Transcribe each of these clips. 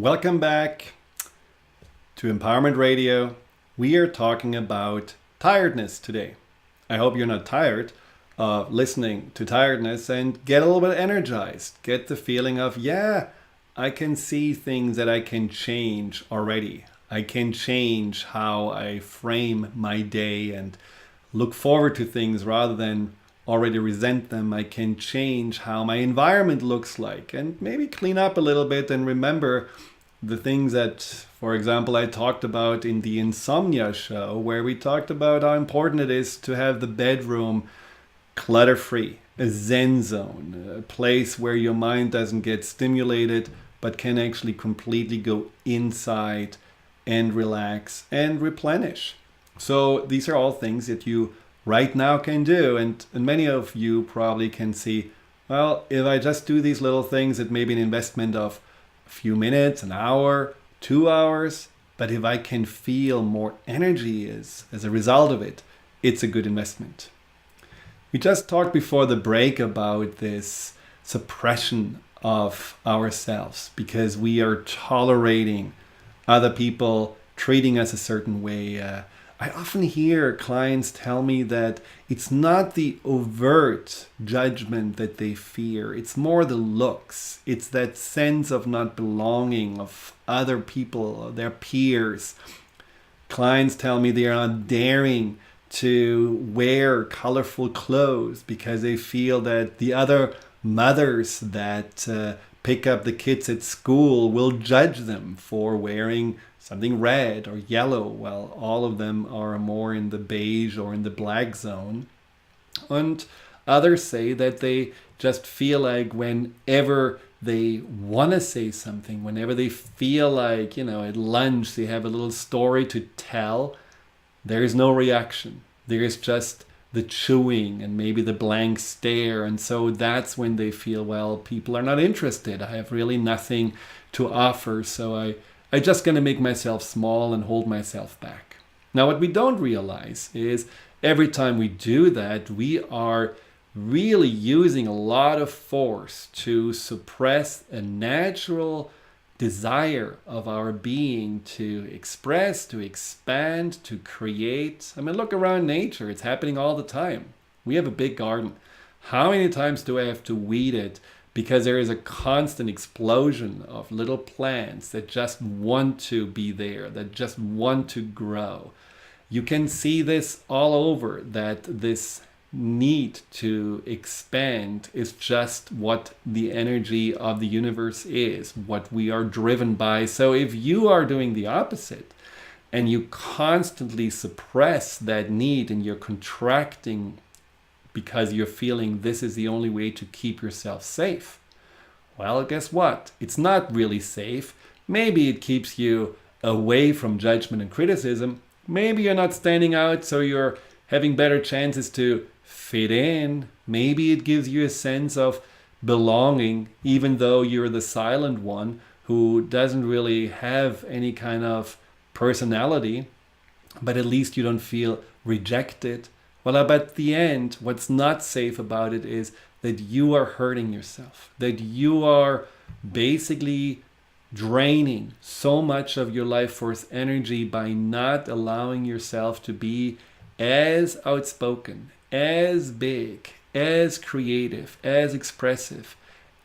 Welcome back to Empowerment Radio. We are talking about tiredness today. I hope you're not tired of listening to tiredness and get a little bit energized. Get the feeling of, I can see things that I can change already. I can change how I frame my day and look forward to things rather than already resent them. I can change how my environment looks like and maybe clean up a little bit and remember the things that, for example, I talked about in the insomnia show, where we talked about how important it is to have the bedroom clutter-free, a zen zone, a place where your mind doesn't get stimulated but can actually completely go inside and relax and replenish. So these are all things that you right now can do, and many of you probably can see, well, if I just do these little things, it may be an investment of a few minutes, an hour, 2 hours, but if I can feel more energy as a result of it, it's a good investment. We just talked before the break about this suppression of ourselves because we are tolerating other people treating us a certain way. I often hear clients tell me that it's not the overt judgment that they fear. It's more the looks. It's that sense of not belonging, of other people, their peers. Clients tell me they are not daring to wear colorful clothes because they feel that the other mothers that pick up the kids at school will judge them for wearing something red or yellow, while all of them are more in the beige or in the black zone. And others say that they just feel like whenever they want to say something, whenever they feel like, at lunch they have a little story to tell, there is no reaction. There is just the chewing and maybe the blank stare. And so that's when they feel, well, people are not interested. I have really nothing to offer. So I'm just going to make myself small and hold myself back. Now, what we don't realize is every time we do that, we are really using a lot of force to suppress a natural desire of our being to express, to expand, to create. I mean, look around nature. It's happening all the time. We have a big garden. How many times do I have to weed it? Because there is a constant explosion of little plants that just want to be there, that just want to grow. You can see this all over, that this need to expand is just what the energy of the universe is, what we are driven by. So if you are doing the opposite and you constantly suppress that need and you're contracting because you're feeling this is the only way to keep yourself safe, well, guess what? It's not really safe. Maybe it keeps you away from judgment and criticism. Maybe you're not standing out, so you're having better chances to fit in. Maybe it gives you a sense of belonging, even though you're the silent one who doesn't really have any kind of personality, but at least you don't feel rejected. Well, but at the end, what's not safe about it is that you are hurting yourself, that you are basically draining so much of your life force energy by not allowing yourself to be as outspoken, as big, as creative, as expressive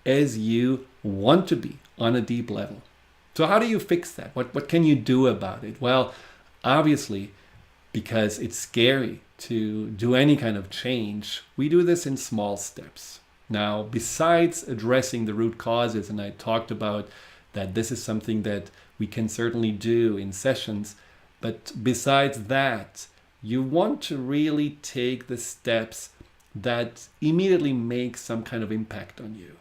as you want to be on a deep level. So how do you fix that? What can you do about it? Well, obviously, because it's scary to do any kind of change, we do this in small steps. Now, besides addressing the root causes, and I talked about that this is something that we can certainly do in sessions, but besides that, you want to really take the steps that immediately make some kind of impact on you.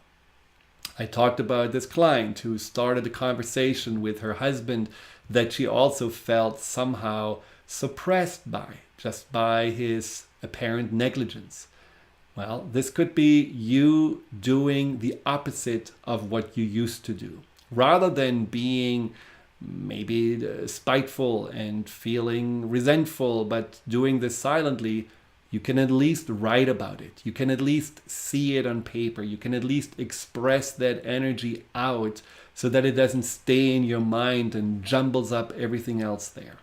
I talked about this client who started a conversation with her husband that she also felt somehow suppressed by, just by his apparent negligence. Well, this could be you doing the opposite of what you used to do. Rather than being maybe spiteful and feeling resentful, but doing this silently, you can at least write about it. You can at least see it on paper. You can at least express that energy out so that it doesn't stay in your mind and jumbles up everything else there.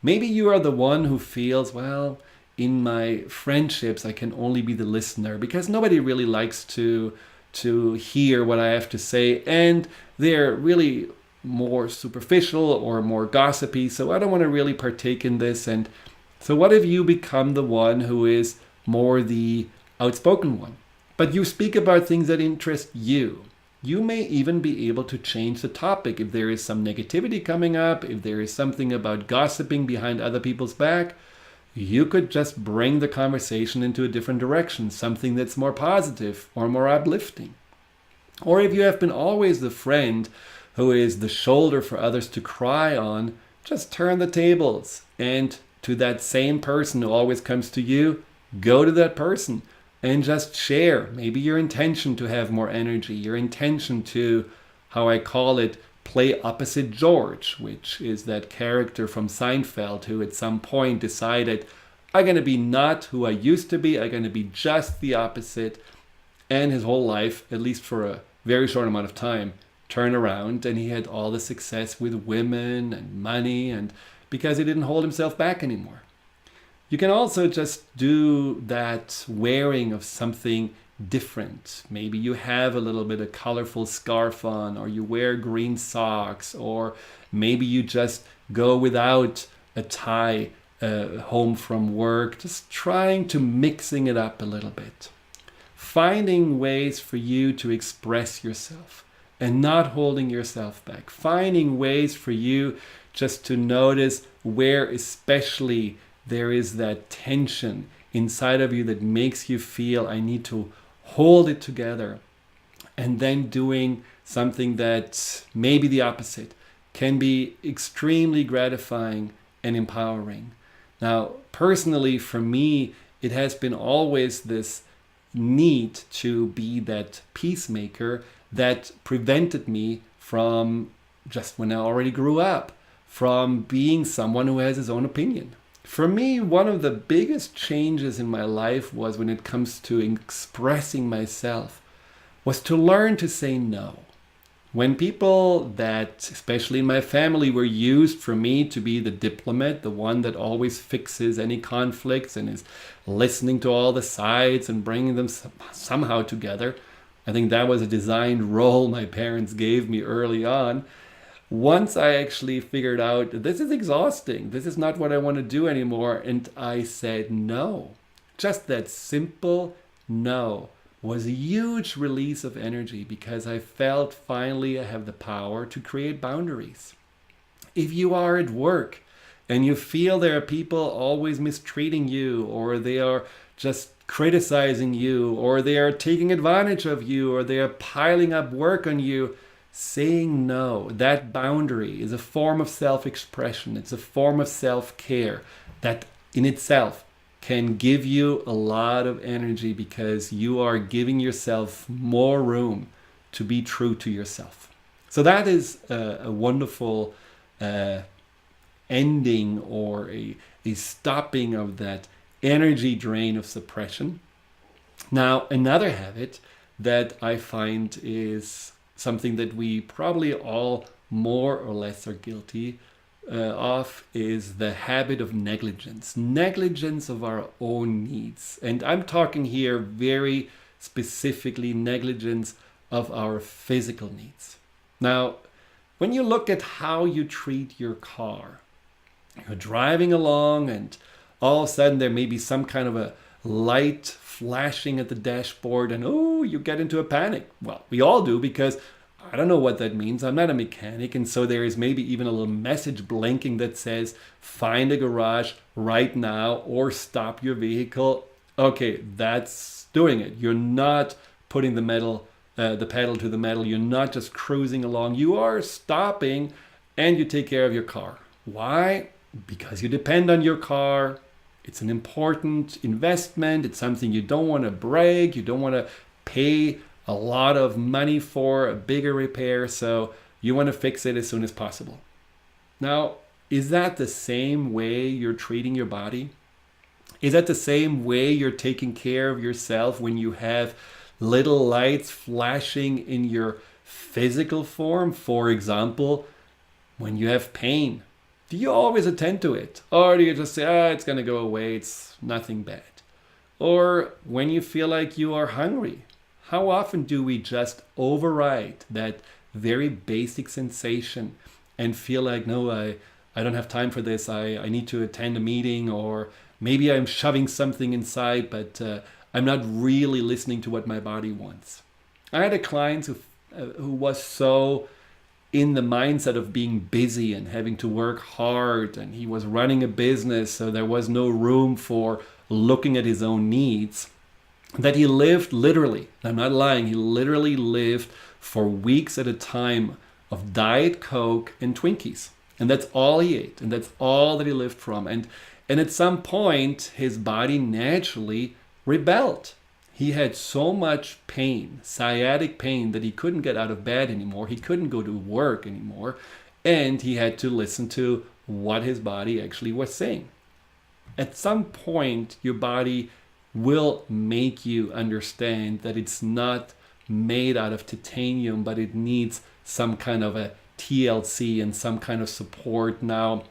Maybe you are the one who feels, well, in my friendships, I can only be the listener because nobody really likes to hear what I have to say, and they're really more superficial or more gossipy, so I don't want to really partake in this. And so what if you become the one who is more the outspoken one? But you speak about things that interest you. You may even be able to change the topic. If there is some negativity coming up, if there is something about gossiping behind other people's back, you could just bring the conversation into a different direction, something that's more positive or more uplifting. Or if you have been always the friend who is the shoulder for others to cry on, just turn the tables, and to that same person who always comes to you, go to that person and just share maybe your intention to have more energy, your intention to, how I call it, play opposite George, which is that character from Seinfeld who at some point decided, I'm going to be not who I used to be, I'm going to be just the opposite. And his whole life, at least for a very short amount of time, turned around, and he had all the success with women and money, and because he didn't hold himself back anymore. You can also just do that wearing of something different. Maybe you have a little bit of colorful scarf on, or you wear green socks, or maybe you just go without a tie home from work, just trying to mixing it up a little bit. Finding ways for you to express yourself and not holding yourself back. Finding ways for you just to notice where especially there is that tension inside of you that makes you feel I need to hold it together, and then doing something that maybe the opposite can be extremely gratifying and empowering. Now, personally, for me, it has been always this need to be that peacemaker that prevented me from, just when I already grew up, from being someone who has his own opinion. For me, one of the biggest changes in my life was when it comes to expressing myself, was to learn to say no. When people that, especially in my family, were used for me to be the diplomat, the one that always fixes any conflicts and is listening to all the sides and bringing them somehow together, I think that was a designed role my parents gave me early on. Once I actually figured out this is exhausting, this is not what I want to do anymore, and I said no. Just that simple no was a huge release of energy, because I felt finally I have the power to create boundaries. If you are at work and you feel there are people always mistreating you, or they are just criticizing you, or they are taking advantage of you, or they are piling up work on you, saying no, that boundary, is a form of self-expression. It's a form of self-care that in itself can give you a lot of energy, because you are giving yourself more room to be true to yourself. So that is a wonderful ending, or a stopping of that energy drain of suppression. Now, another habit that I find is something that we probably all more or less are guilty of, is the habit of negligence. Negligence of our own needs. And I'm talking here very specifically negligence of our physical needs. Now, when you look at how you treat your car, you're driving along and all of a sudden there may be some kind of a light flashing at the dashboard, and you get into a panic. Well, we all do, because I don't know what that means. I'm not a mechanic, and so there is maybe even a little message blinking that says, find a garage right now or stop your vehicle. Okay, that's doing it. You're not putting the pedal to the metal. You're not just cruising along. You are stopping, and you take care of your car. Why? Because you depend on your car. It's an important investment. It's something you don't want to break. You don't want to pay a lot of money for a bigger repair, so you want to fix it as soon as possible. Now, is that the same way you're treating your body? Is that the same way you're taking care of yourself when you have little lights flashing in your physical form? For example, when you have pain, do you always attend to it? Or do you just say, it's going to go away, it's nothing bad? Or when you feel like you are hungry, how often do we just override that very basic sensation and feel like, no, I don't have time for this, I need to attend a meeting, or maybe I'm shoving something inside, but I'm not really listening to what my body wants. I had a client who was so in the mindset of being busy and having to work hard, and he was running a business, so there was no room for looking at his own needs, that he lived literally, I'm not lying, he literally lived for weeks at a time of Diet Coke and Twinkies. And that's all he ate, and that's all that he lived from. And at some point, his body naturally rebelled. He had so much pain, sciatic pain, that he couldn't get out of bed anymore. He couldn't go to work anymore. And he had to listen to what his body actually was saying. At some point, your body will make you understand that it's not made out of titanium, but it needs some kind of a TLC and some kind of support. Now,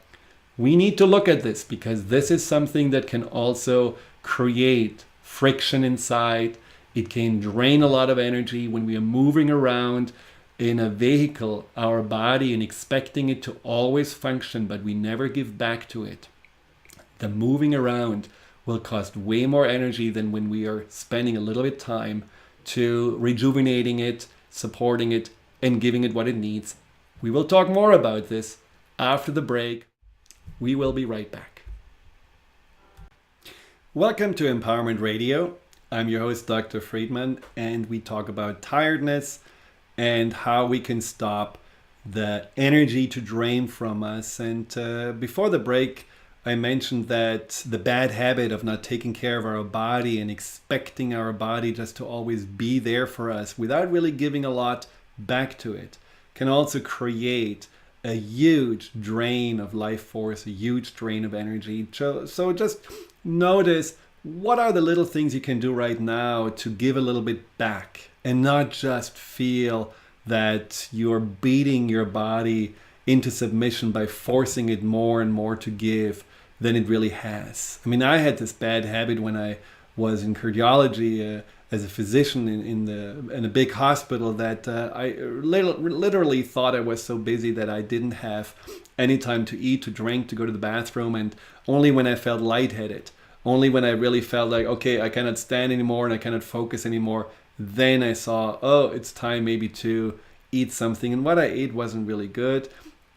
we need to look at this, because this is something that can also create friction inside. It can drain a lot of energy when we are moving around in a vehicle, our body, and expecting it to always function, but we never give back to it. The moving around will cost way more energy than when we are spending a little bit of time to rejuvenating it, supporting it, and giving it what it needs. We will talk more about this after the break. We will be right back. Welcome to Empowerment Radio. I'm your host, Dr. Friedemann, and we talk about tiredness and how we can stop the energy to drain from us. And before the break, I mentioned that the bad habit of not taking care of our body and expecting our body just to always be there for us without really giving a lot back to it can also create a huge drain of life force, a huge drain of energy. So just notice, what are the little things you can do right now to give a little bit back and not just feel that you're beating your body into submission by forcing it more and more to give than it really has. I mean, I had this bad habit when I was in cardiology as a physician in a big hospital, that I literally thought I was so busy that I didn't have any time to eat, to drink, to go to the bathroom, and only when I felt lightheaded, only when I really felt like, okay, I cannot stand anymore and I cannot focus anymore, then I saw, oh, it's time maybe to eat something. And what I ate wasn't really good.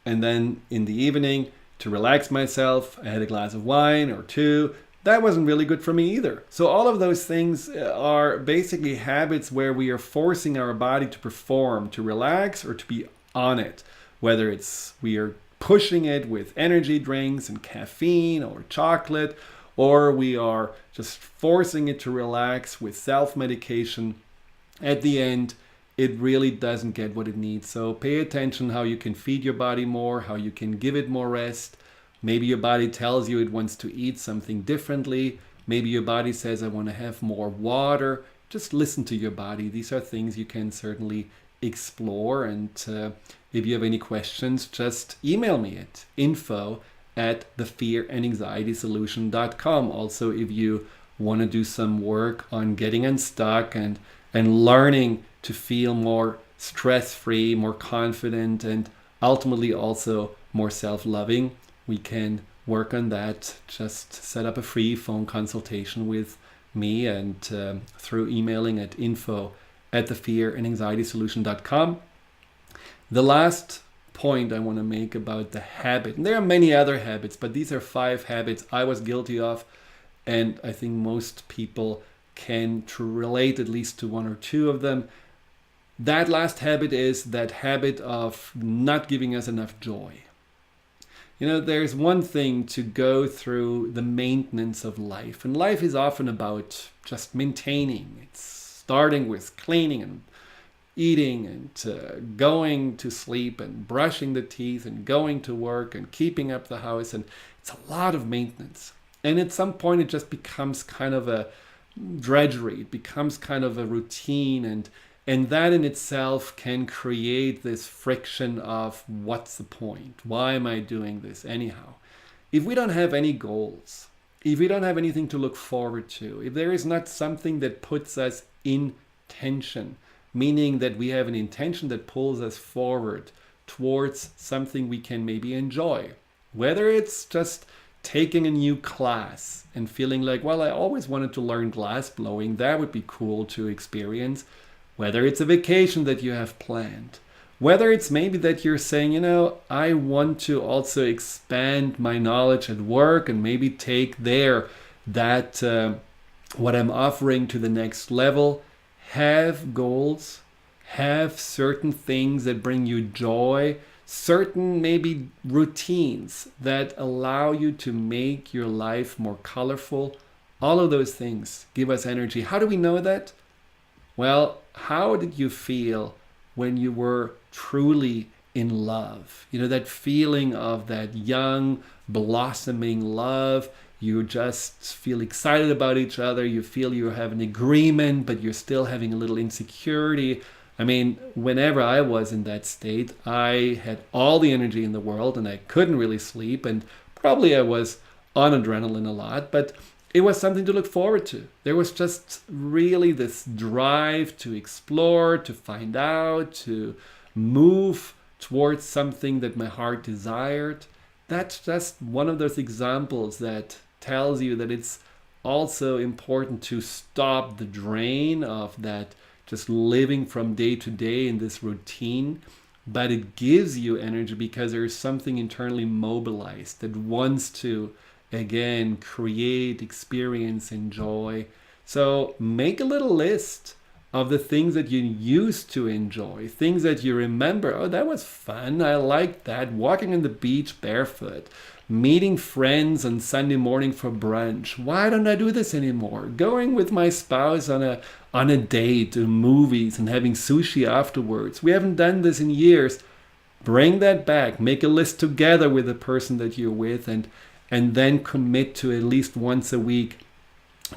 And then in the evening, to relax myself, I had a glass of wine or two. That wasn't really good for me either. So all of those things are basically habits where we are forcing our body to perform, to relax, or to be on it. Whether it's we are pushing it with energy drinks and caffeine or chocolate, or we are just forcing it to relax with self-medication. At the end, it really doesn't get what it needs. So pay attention how you can feed your body more, how you can give it more rest. Maybe your body tells you it wants to eat something differently. Maybe your body says, I want to have more water. Just listen to your body. These are things you can certainly explore. And if you have any questions, just email me at info@thefearandanxietysolution.com. Also, if you want to do some work on getting unstuck and learning to feel more stress-free, more confident, and ultimately also more self-loving, we can work on that. Just set up a free phone consultation with me, and through emailing at info@thefearandanxietysolution.com. The last point I want to make about the habit, and there are many other habits, but these are 5 habits I was guilty of, and I think most people can relate at least to 1 or 2 of them. That last habit is that habit of not giving us enough joy. You know, there's one thing to go through the maintenance of life, and life is often about just maintaining. It's starting with cleaning and eating and going to sleep and brushing the teeth and going to work and keeping up the house, and it's a lot of maintenance. And at some point it just becomes kind of a drudgery. It becomes kind of a routine, and that in itself can create this friction of what's the point? Why am I doing this anyhow? If we don't have any goals, if we don't have anything to look forward to, if there is not something that puts us in tension, meaning that we have an intention that pulls us forward towards something we can maybe enjoy, whether it's just taking a new class and feeling like, well, I always wanted to learn glass blowing, that would be cool to experience, whether it's a vacation that you have planned, whether it's maybe that you're saying, I want to also expand my knowledge at work and maybe take there that what I'm offering to the next level. Have goals, have certain things that bring you joy, certain maybe routines that allow you to make your life more colorful. All of those things give us energy. How do we know that? Well, how did you feel when you were truly in love? That feeling of that young, blossoming love. You just feel excited about each other. You feel you have an agreement, but you're still having a little insecurity. I mean, whenever I was in that state, I had all the energy in the world and I couldn't really sleep. And probably I was on adrenaline a lot, but it was something to look forward to. There was just really this drive to explore, to find out, to move towards something that my heart desired. That's just one of those examples that tells you that it's also important to stop the drain of that just living from day to day in this routine, but it gives you energy because there's something internally mobilized that wants to again create, experience, enjoy. So make a little list of the things that you used to enjoy, things that you remember. Oh, that was fun. I liked that. Walking on the beach barefoot, meeting friends on Sunday morning for brunch. Why don't I do this anymore? Going with my spouse on a date to movies and having sushi afterwards. We haven't done this in years. Bring that back. Make a list together with the person that you're with and then commit to at least once a week.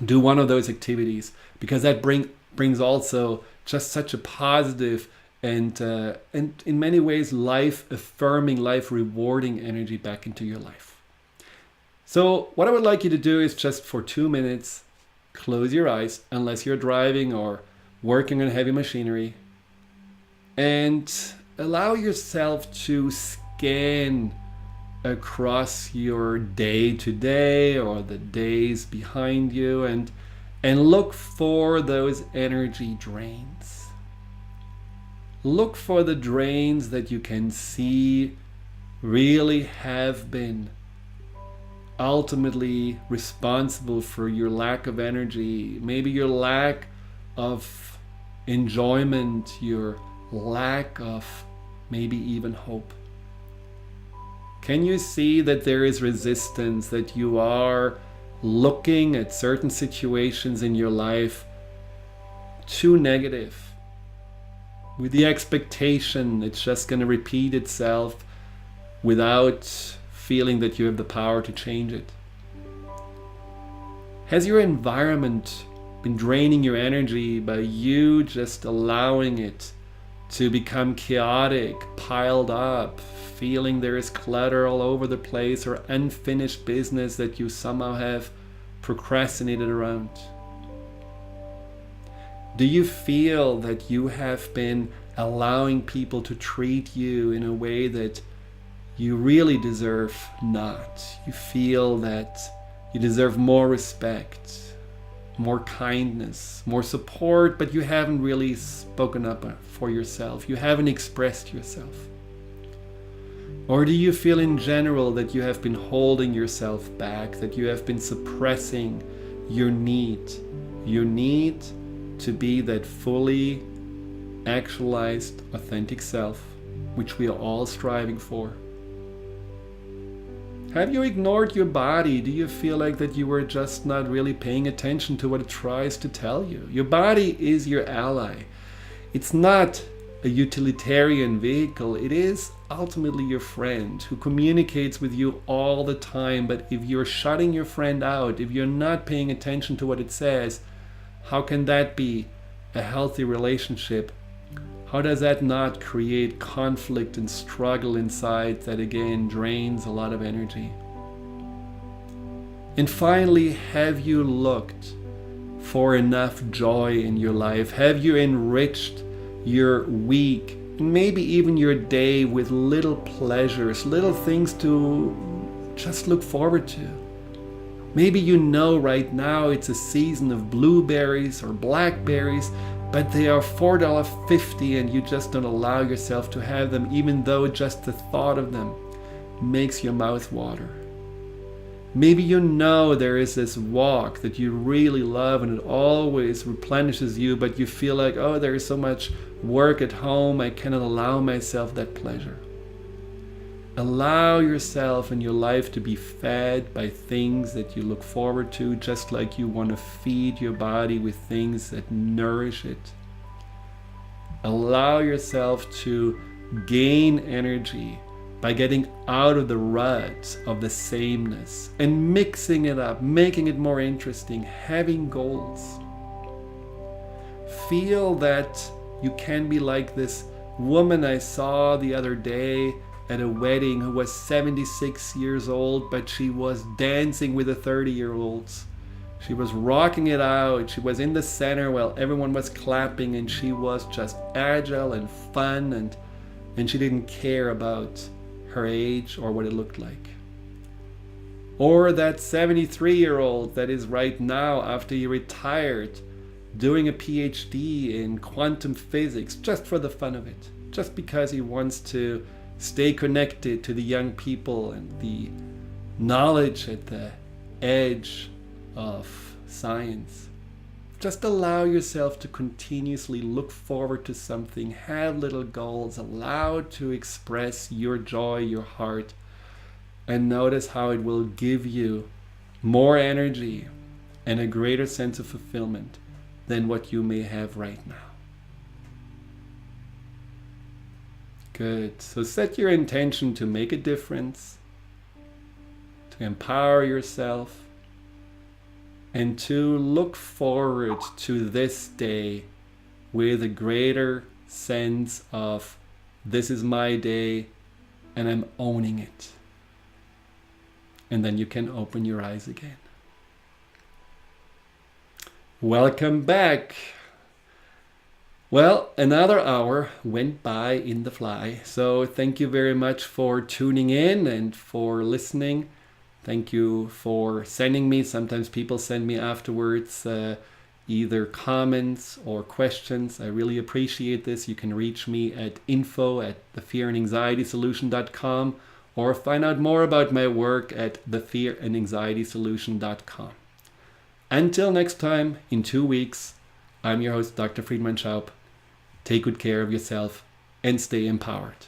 Do one of those activities because that brings also just such a positive and in many ways life-affirming, life-rewarding energy back into your life. So what I would like you to do is just for 2 minutes, close your eyes, unless you're driving or working on heavy machinery, and allow yourself to scan across your day-to-day or the days behind you and look for those energy drains. Look for the drains that you can see really have been ultimately responsible for your lack of energy, maybe your lack of enjoyment, your lack of maybe even hope. Can you see that there is resistance, that you are looking at certain situations in your life too negative, with the expectation it's just going to repeat itself without feeling that you have the power to change it? Has your environment been draining your energy by you just allowing it to become chaotic, piled up, feeling there is clutter all over the place or unfinished business that you somehow have procrastinated around? Do you feel that you have been allowing people to treat you in a way that you really deserve not? You feel that you deserve more respect, more kindness, more support, but you haven't really spoken up for yourself. You haven't expressed yourself. Or do you feel in general that you have been holding yourself back, that you have been suppressing your need to be that fully actualized, authentic self, which we are all striving for? Have you ignored your body? Do you feel like that you were just not really paying attention to what it tries to tell you? Your body is your ally. It's not a utilitarian vehicle. It is ultimately your friend, who communicates with you all the time, but if you're shutting your friend out, if you're not paying attention to what it says, how can that be a healthy relationship? How does that not create conflict and struggle inside that again drains a lot of energy? And finally, have you looked for enough joy in your life? Have you enriched your week, and maybe even your day, with little pleasures, little things to just look forward to? Maybe you know right now it's a season of blueberries or blackberries, but they are $4.50 and you just don't allow yourself to have them, even though just the thought of them makes your mouth water. Maybe you know there is this walk that you really love and it always replenishes you, but you feel like, oh, there is so much work at home, I cannot allow myself that pleasure. Allow yourself and your life to be fed by things that you look forward to, just like you want to feed your body with things that nourish it. Allow yourself to gain energy by getting out of the rut of the sameness and mixing it up, making it more interesting, having goals. Feel that you can be like this woman I saw the other day at a wedding who was 76 years old, but she was dancing with the 30-year-olds. She was rocking it out. She was in the center while everyone was clapping, and she was just agile and fun, and she didn't care about her age or what it looked like. Or that 73-year-old that is right now, after he retired, doing a PhD in quantum physics just for the fun of it, just because he wants to stay connected to the young people and the knowledge at the edge of science. Just allow yourself to continuously look forward to something, have little goals, allow to express your joy, your heart, and notice how it will give you more energy and a greater sense of fulfillment than what you may have right now. Good. So set your intention to make a difference, to empower yourself, and to look forward to this day with a greater sense of, this is my day and I'm owning it. And then you can open your eyes again. Welcome back. Well, another hour went by in the fly. So thank you very much for tuning in and for listening. Thank you for sending me. Sometimes people send me afterwards either comments or questions. I really appreciate this. You can reach me at info@thefearandanxietysolution.com or find out more about my work at thefearandanxietysolution.com. Until next time, in 2 weeks, I'm your host, Dr. Friedemann. Take good care of yourself and stay empowered.